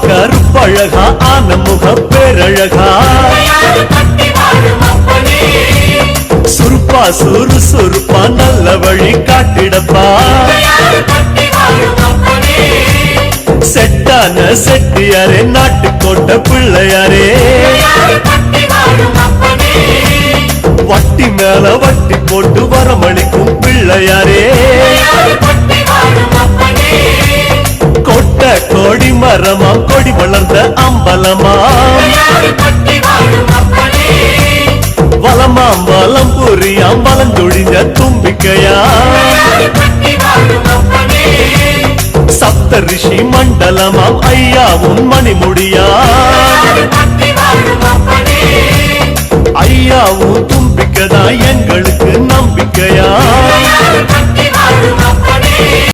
கருப்பழகா ஆன முக பேரழகா சுருப்பா சுறுசுறுப்பா நல்ல வழி காட்டிடப்பா செட்டான செட்டியாரே நாட்டுக்கோட்ட பிள்ளையாரே வட்டி மேல வட்டி போட்டு வரமளிக்கும் பிள்ளையாரே கொட்ட கோடி மரமா கொடி வளர்ந்த அம்பலமா வலமாம் வலம் புரியாம் வலஞ்சொழிஞ்ச தும்பிக்கையா சப்த ரிஷி மண்டலமாம் ஐயாவும் மணிமுடியா ஐயாவும் தும்பிக்கைதான் எங்களுக்கு நம்பிக்கையா